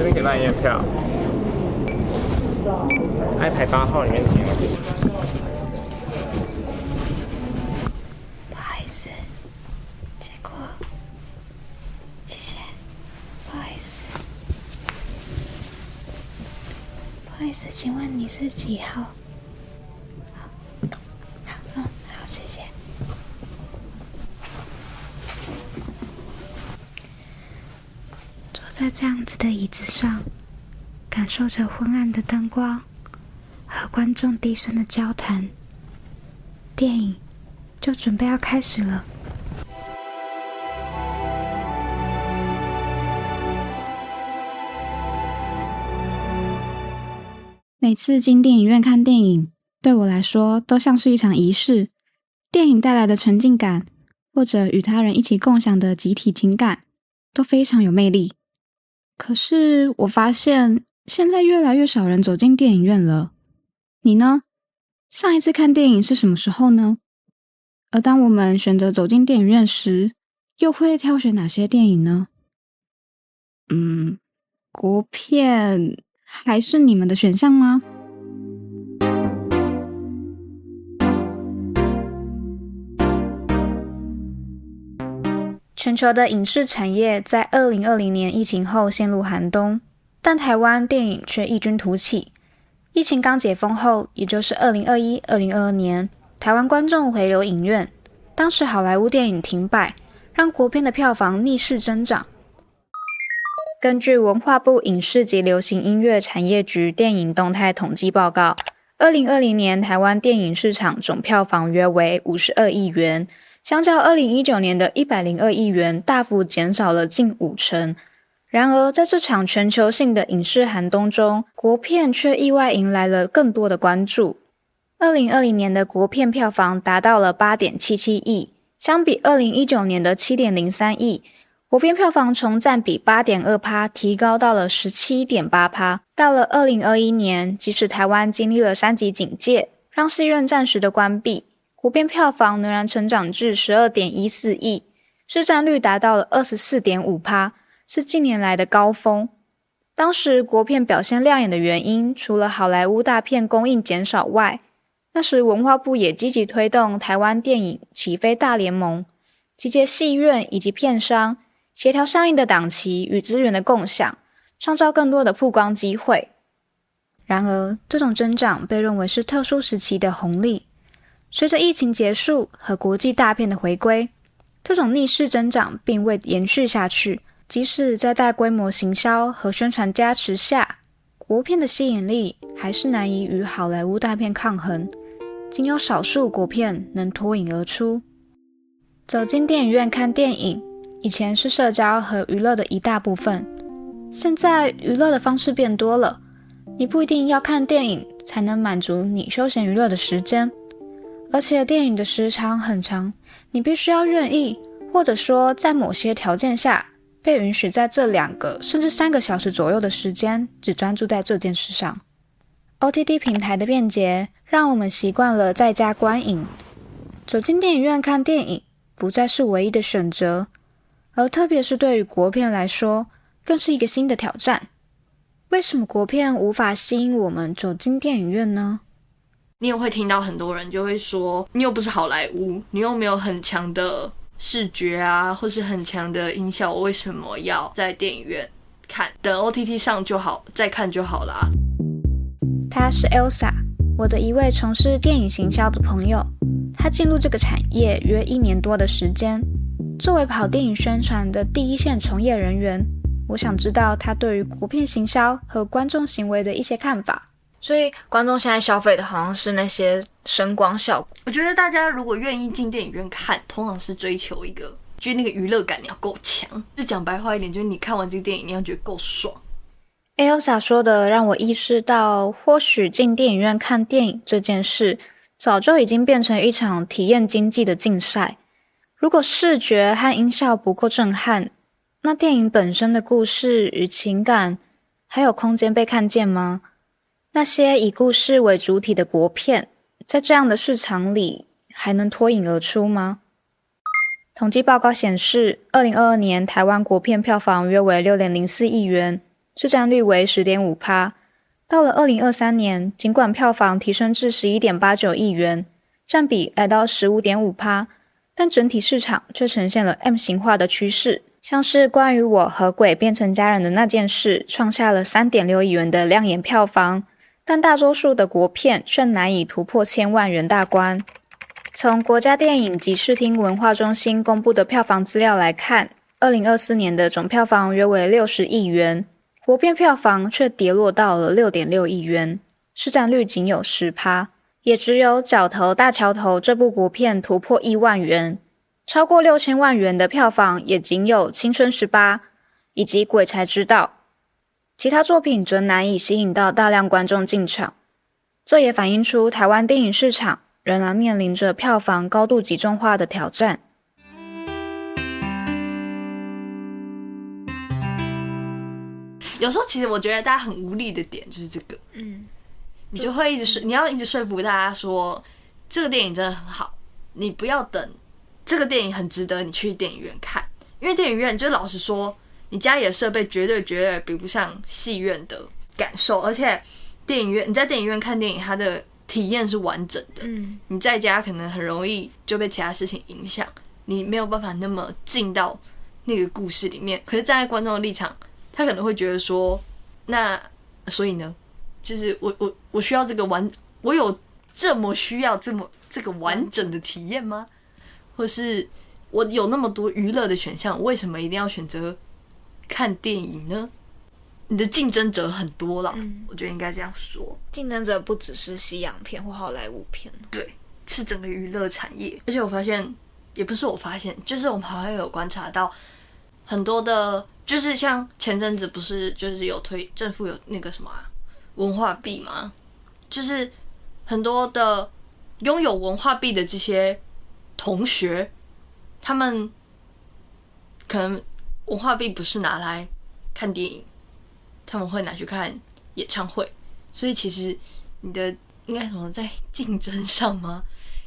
这边可以卖验票。在排8号里面请。不好意思，结果，谢谢，不好意思，不好意思，请问你是几号？好，谢谢。坐在这样子的椅子上，感受着昏暗的灯光和观众低声的交谈，电影就准备要开始了。每次进电影院看电影，对我来说都像是一场仪式。电影带来的沉浸感，或者与他人一起共享的集体情感，都非常有魅力。可是我发现，现在越来越少人走进电影院了。你呢？上一次看电影是什么时候呢？而当我们选择走进电影院时，又会挑选哪些电影呢？国片还是你们的选项吗？全球的影视产业在2020年疫情后陷入寒冬，但台湾电影却异军突起。疫情刚解封后，也就是2021、2022年，台湾观众回流影院，当时好莱坞电影停摆，让国片的票房逆势增长。根据文化部影视及流行音乐产业局电影动态统计报告，2020年台湾电影市场总票房约为52亿元，相较2019年的102亿元大幅减少了近50%。然而，在这场全球性的影视寒冬中，国片却意外迎来了更多的关注。2020年的国片票房达到了8.77亿，相比2019年的7.03亿，国片票房从占比8.2%提高到了17.8%。到了2021年，即使台湾经历了3级警戒，让戏院暂时的关闭，国片票房仍然成长至12.14亿，市占率达到了24.5%，是近年来的高峰。当时国片表现亮眼的原因，除了好莱坞大片供应减少外，那时文化部也积极推动台湾电影起飞大联盟，集结戏院以及片商，协调上映的档期与资源的共享，创造更多的曝光机会。然而，这种增长被认为是特殊时期的红利。随着疫情结束和国际大片的回归，这种逆势增长并未延续下去。即使在大规模行销和宣传加持下，国片的吸引力还是难以与好莱坞大片抗衡，仅有少数国片能脱颖而出。走进电影院看电影，以前是社交和娱乐的一大部分，现在娱乐的方式变多了，你不一定要看电影才能满足你休闲娱乐的时间，而且电影的时长很长，你必须要愿意，或者说在某些条件下被允许在这2个甚至3个小时左右的时间只专注在这件事上。OTT 平台的便捷让我们习惯了在家观影，走进电影院看电影不再是唯一的选择，而特别是对于国片来说，更是一个新的挑战。为什么国片无法吸引我们走进电影院呢？你也会听到很多人就会说，你又不是好莱坞，你又没有很强的视觉啊，或是很强的音效，我为什么要在电影院看？等 OTT 上就好，再看就好啦。她是 Elsa， 我的一位从事电影行销的朋友。她进入这个产业约1年多的时间。作为跑电影宣传的第一线从业人员，我想知道她对于国片行销和观众行为的一些看法。所以观众现在消费的好像是那些声光效果。我觉得大家如果愿意进电影院看，通常是追求一个，就是那个娱乐感你要够强。就讲白话一点，就是你看完这个电影，你要觉得够爽。Elsa 说的让我意识到，或许进电影院看电影这件事，早就已经变成一场体验经济的竞赛。如果视觉和音效不够震撼，那电影本身的故事与情感还有空间被看见吗？那些以故事为主体的国片，在这样的市场里还能脱颖而出吗？统计报告显示，2022年台湾国片票房约为6.04亿元，市占率为 10.5%。到了2023年，尽管票房提升至 11.89 亿元，占比来到 15.5%， 但整体市场却呈现了 M 型化的趋势，像是关于我和鬼变成家人的那件事，创下了 3.6 亿元的亮眼票房，但大多数的国片却难以突破1000万元大关。从国家电影及视听文化中心公布的票房资料来看，2024年的总票房约为60亿元，国片票房却跌落到了 6.6 亿元，市占率仅有 10%， 也只有《角头大桥头》这部国片突破1万元，超过6000万元的票房也仅有《青春18》以及《鬼才知道》，其他作品则难以吸引到大量观众进场。这也反映出台湾电影市场仍然面临着票房高度集中化的挑战。有时候其实我觉得大家很无力的点就是这个，你就会你要一直说服大家说这个电影真的很好，你不要等这个电影很值得你去电影院看，因为电影院就老实说，你家里的设备绝对比不上戏院的感受，而且你在电影院看电影，它的体验是完整的，你在家可能很容易就被其他事情影响，你没有办法那么进到那个故事里面。可是站在观众的立场，他可能会觉得说，那所以呢，就是我需要这个我有这么需要这个完整的体验吗？或是我有那么多娱乐的选项，为什么一定要选择看电影呢？你的竞争者很多啦，我觉得应该这样说。竞争者不只是西洋片或好莱坞片，对，是整个娱乐产业。而且我发现，也不是我发现，就是我们好像有观察到很多的，就是像前阵子不是就是有政府有那个什么文化币吗？就是很多的拥有文化币的这些同学，他们可能文化币不是拿来看电影，他们会拿去看演唱会，所以其实你的应该什么在竞争上吗？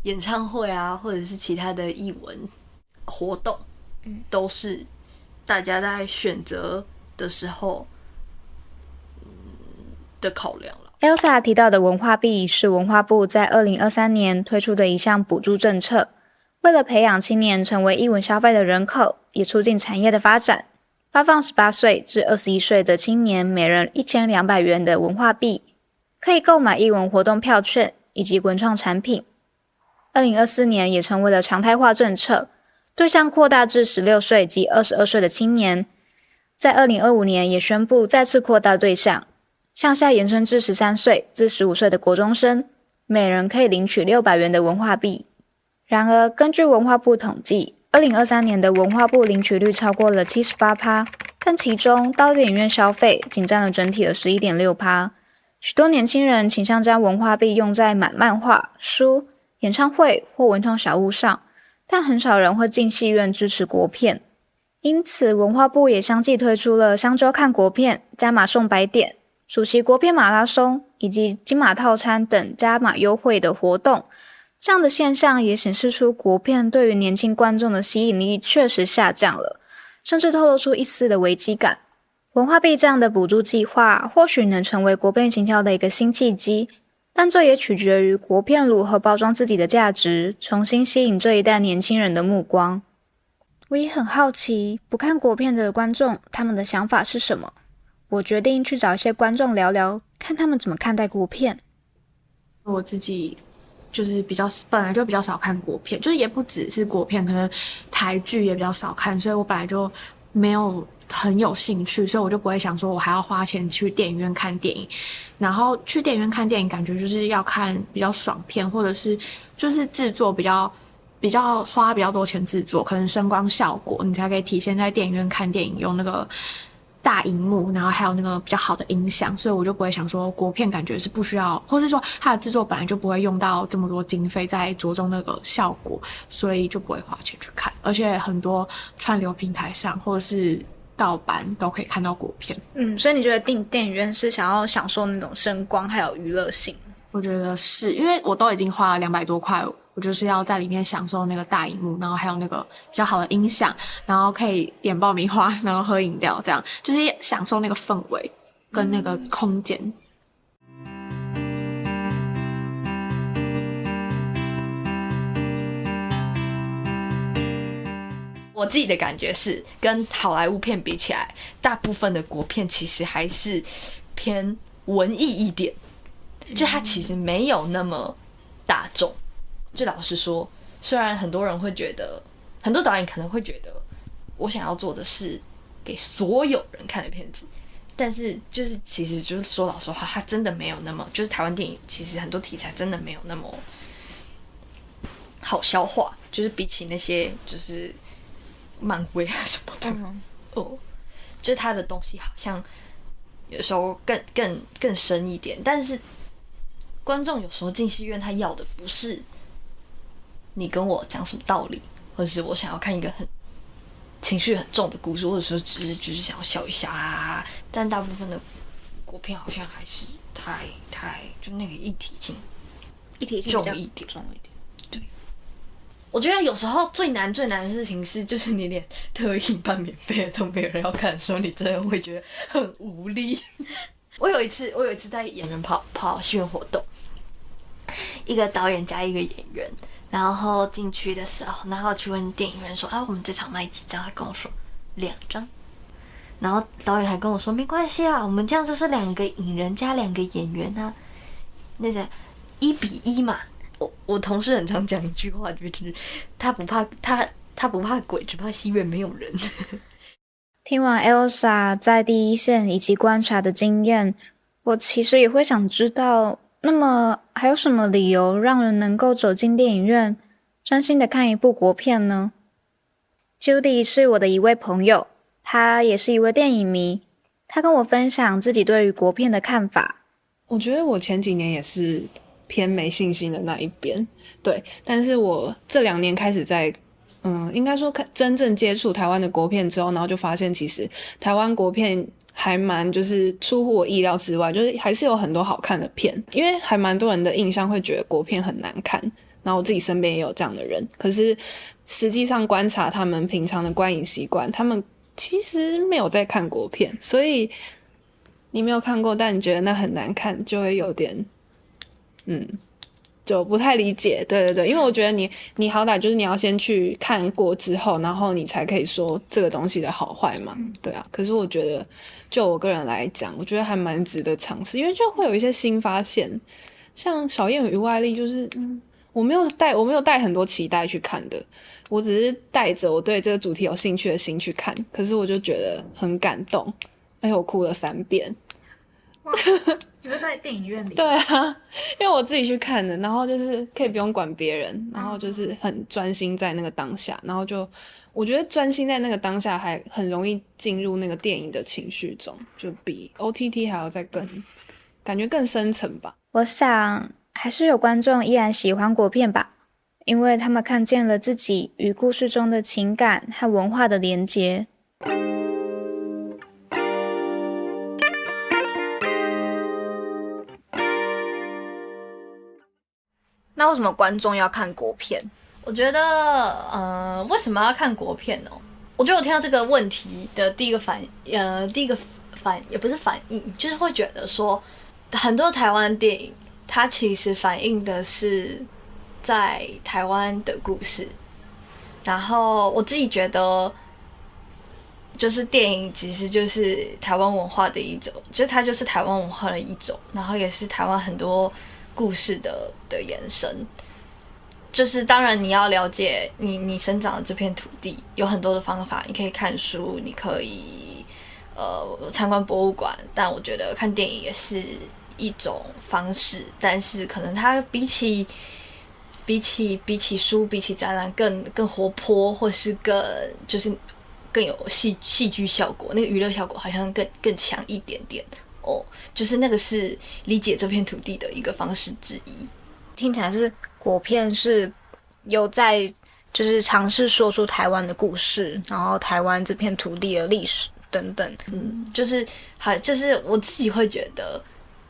演唱会啊，或者是其他的艺文活动，都是大家在选择的时候的考量了。Elsa 提到的文化币是文化部在2023年推出的一项补助政策，为了培养青年成为艺文消费的人口，也促进产业的发展，发放18岁至21岁的青年每人1200元的文化币，可以购买艺文活动票券以及文创产品。2024年也成为了常态化政策，对象扩大至16岁及22岁的青年，在2025年也宣布再次扩大对象，向下延伸至13岁至15岁的国中生，每人可以领取600元的文化币。然而，根据文化部统计，2023年的文化部领取率超过了 78%， 但其中到电影院消费仅占了整体的 11.6%。许多年轻人倾向将文化币用在买漫画、书、演唱会或文创小物上，但很少人会进戏院支持国片。因此，文化部也相继推出了香洲看国片、加码送百点、暑期国片马拉松以及金马套餐等加码优惠的活动。这样的现象也显示出国片对于年轻观众的吸引力确实下降了，甚至透露出一丝的危机感。文化币这样的补助计划或许能成为国片行销的一个新契机，但这也取决于国片如何包装自己的价值，重新吸引这一代年轻人的目光。我也很好奇，不看国片的观众他们的想法是什么？我决定去找一些观众聊聊，看他们怎么看待国片。我自己就是本来就比较少看国片，就是也不只是国片，可能台剧也比较少看，所以我本来就没有很有兴趣，所以我就不会想说我还要花钱去电影院看电影。然后去电影院看电影，感觉就是要看比较爽片，或者是就是制作比较花比较多钱制作，可能声光效果你才可以体现在电影院看电影用那个大荧幕，然后还有那个比较好的音响，所以我就不会想说国片感觉是不需要，或是说它的制作本来就不会用到这么多经费在着重那个效果，所以就不会花钱去看。而且很多串流平台上或者是盗版都可以看到国片。所以你觉得进电影院是想要享受那种声光还有娱乐性？我觉得是，因为我都已经花了200多块，我就是要在里面享受那个大荧幕，然后还有那个比较好的音响，然后可以点爆米花，然后喝饮料，这样就是享受那个氛围。跟那个空间。我自己的感觉是，跟好莱坞片比起来，大部分的国片其实还是偏文艺一点，就它其实没有那么大众。就老实说，虽然很多人会觉得，很多导演可能会觉得，我想要做的是给所有人看的片子，但是就是其实就是说老实话，它真的没有那么，就是台湾电影其实很多题材真的没有那么好消化，就是比起那些就是漫威啊什么的，就是他的东西好像有时候更深一点，但是观众有时候进戏院他要的不是你跟我讲什么道理，或者是我想要看一个很情绪很重的故事，或者说只是想要笑一下啊，但大部分的国片好像还是太就那个议题性重一点。对，我觉得有时候最难的事情是，就是你连特映办免费的都没有人要看的时候，你真的会觉得很无力。我有一次带演员跑戏院活动，一个导演加一个演员，然后进去的时候，然后去问电影院说啊，我们这场卖几张？他跟我说2张，然后导演还跟我说没关系啊，我们这样就是2个影人加2个演员啊，那个1:1嘛。我同事很常讲一句话，就是他不怕鬼，只怕戏院没有人。听完 Elsa 在第一线以及观察的经验，我其实也会想知道，那么还有什么理由让人能够走进电影院，专心的看一部国片呢？ Judy 是我的一位朋友，他也是一位电影迷，他跟我分享自己对于国片的看法。我觉得我前几年也是偏没信心的那一边，对，但是我这2年开始在应该说真正接触台湾的国片之后，然后就发现其实台湾国片还蛮就是出乎我意料之外，就是还是有很多好看的片，因为还蛮多人的印象会觉得国片很难看，然后我自己身边也有这样的人，可是实际上观察他们平常的观影习惯，他们其实没有在看国片，所以你没有看过，但你觉得那很难看，就会有点就不太理解。对，因为我觉得你好歹就是你要先去看过之后，然后你才可以说这个东西的好坏嘛。对啊，可是我觉得就我个人来讲，我觉得还蛮值得尝试，因为就会有一些新发现，像小燕与外力，就是我没有带很多期待去看的，我只是带着我对这个主题有兴趣的心去看，可是我就觉得很感动，而且我哭了3遍。你会在电影院里？对啊，因为我自己去看的，然后就是可以不用管别人，然后就是很专心在那个当下，然后就我觉得专心在那个当下还很容易进入那个电影的情绪中，就比 OTT 还要再感觉更深层吧。我想还是有观众依然喜欢国片吧，因为他们看见了自己与故事中的情感和文化的连结。那为什么观众要看国片？我觉得，为什么要看国片呢？我觉得我听到这个问题的第一个反也不是反应，就是会觉得说，很多台湾电影它其实反映的是在台湾的故事。然后我自己觉得，就是电影其实就是台湾文化的一种，就是它就是台湾文化的一种，然后也是台湾很多故事的延伸。就是当然你要了解你生长的这片土地，有很多的方法，你可以看书，你可以参观博物馆，但我觉得看电影也是一种方式，但是可能它比起书，比起展览更活泼，或是更有戏剧效果，那个娱乐效果好像更强一点点哦。就是那个是理解这片土地的一个方式之一。听起来是国片是有在就是尝试说出台湾的故事，然后台湾这片土地的历史等等。就是我自己会觉得，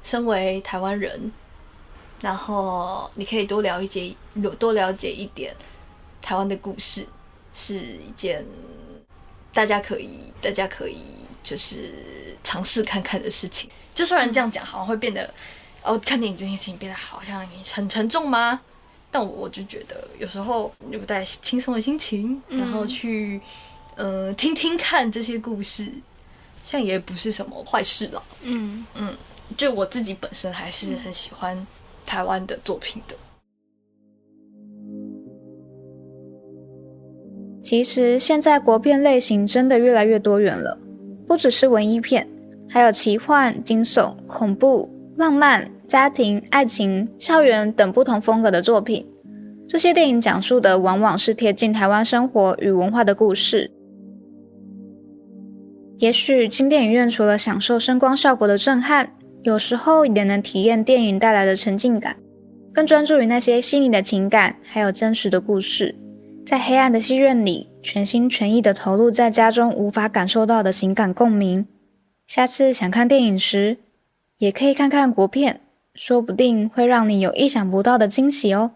身为台湾人，然后你可以多了解一点台湾的故事，是一件大家可以就是尝试看看的事情。就虽然这样讲好像会变得看电影这件事情变得好像很沉重吗？但我就觉得有时候有带轻松的心情，然后去听听看这些故事，像也不是什么坏事了。就我自己本身还是很喜欢台湾的作品的。其实现在国片类型真的越来越多元了，不只是文艺片，还有奇幻、惊悚、恐怖、浪漫、家庭、爱情、校园等不同风格的作品。这些电影讲述的往往是贴近台湾生活与文化的故事。也许进电影院除了享受声光效果的震撼，有时候也能体验电影带来的沉浸感，更专注于那些细腻的情感还有真实的故事，在黑暗的戏院里全心全意地投入在家中无法感受到的情感共鸣。下次想看电影时也可以看看国片，说不定会让你有意想不到的惊喜哦。